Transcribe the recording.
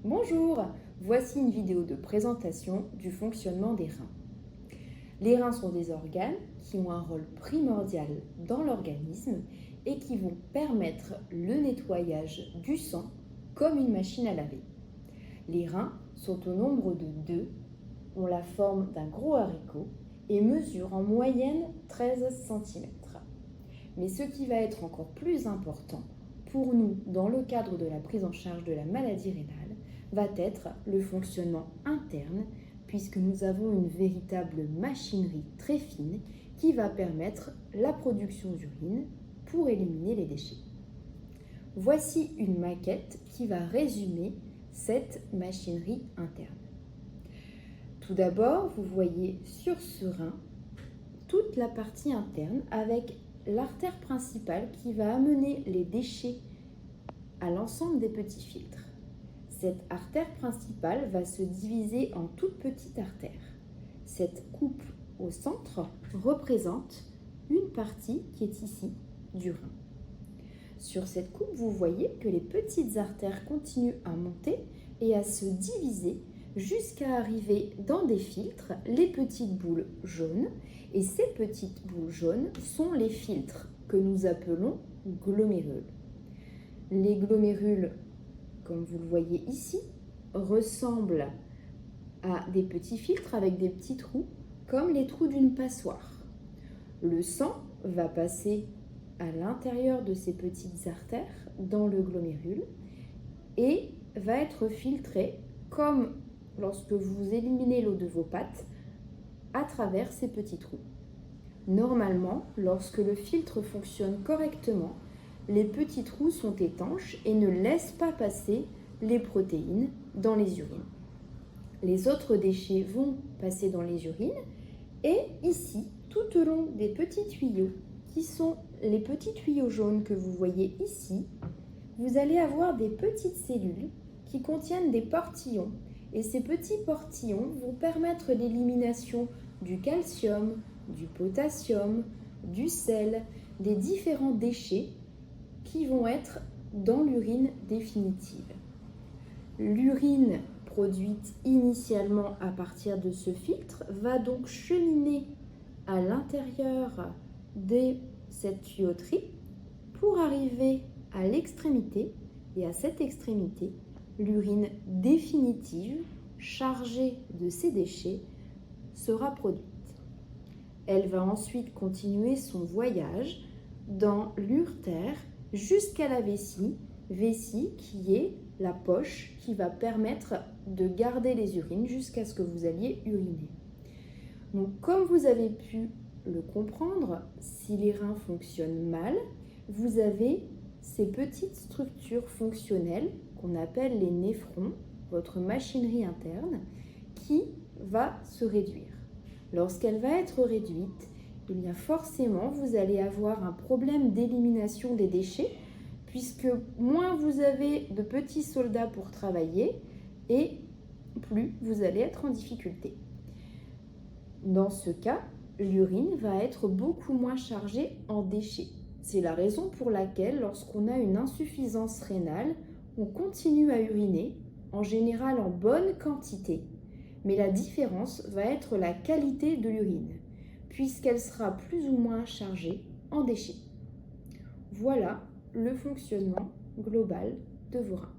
Bonjour, voici une vidéo de présentation du fonctionnement des reins. Les reins sont des organes qui ont un rôle primordial dans l'organisme et qui vont permettre le nettoyage du sang comme une machine à laver. Les reins sont au nombre de 2, ont la forme d'un gros haricot et mesurent en moyenne 13 cm. Mais ce qui va être encore plus important pour nous dans le cadre de la prise en charge de la maladie rénale va être le fonctionnement interne, puisque nous avons une véritable machinerie très fine qui va permettre la production d'urine pour éliminer les déchets. Voici une maquette qui va résumer cette machinerie interne. Tout d'abord, vous voyez sur ce rein toute la partie interne avec l'artère principale qui va amener les déchets à l'ensemble des petits filtres. Cette artère principale va se diviser en toutes petites artères. Cette coupe au centre représente une partie qui est ici du rein. Sur cette coupe, vous voyez que les petites artères continuent à monter et à se diviser jusqu'à arriver dans des filtres, les petites boules jaunes. Et ces petites boules jaunes sont les filtres que nous appelons glomérules. Les glomérules, comme vous le voyez ici, ressemblent à des petits filtres avec des petits trous, comme les trous d'une passoire. Le sang va passer à l'intérieur de ces petites artères dans le glomérule et va être filtré comme lorsque vous éliminez l'eau de vos pattes à travers ces petits trous. Normalement, lorsque le filtre fonctionne correctement, les petits trous sont étanches et ne laissent pas passer les protéines dans les urines. Les autres déchets vont passer dans les urines et ici, tout au long des petits tuyaux, qui sont les petits tuyaux jaunes que vous voyez ici, vous allez avoir des petites cellules qui contiennent des portillons. Et ces petits portillons vont permettre l'élimination du calcium, du potassium, du sel, des différents déchets qui vont être dans l'urine définitive. L'urine produite initialement à partir de ce filtre va donc cheminer à l'intérieur de cette tuyauterie pour arriver à l'extrémité. Et à cette extrémité, l'urine définitive, chargée de ces déchets, sera produite. Elle va ensuite continuer son voyage dans l'urtère jusqu'à la vessie qui est la poche qui va permettre de garder les urines jusqu'à ce que vous alliez uriner. Donc, comme vous avez pu le comprendre, si les reins fonctionnent mal, vous avez ces petites structures fonctionnelles qu'on appelle les néphrons, votre machinerie interne, qui va se réduire. Lorsqu'elle va être réduite, eh bien forcément, vous allez avoir un problème d'élimination des déchets, puisque moins vous avez de petits soldats pour travailler, et plus vous allez être en difficulté. Dans ce cas, l'urine va être beaucoup moins chargée en déchets. C'est la raison pour laquelle, lorsqu'on a une insuffisance rénale, on continue à uriner, en général en bonne quantité, mais la différence va être la qualité de l'urine, puisqu'elle sera plus ou moins chargée en déchets. Voilà le fonctionnement global de vos reins.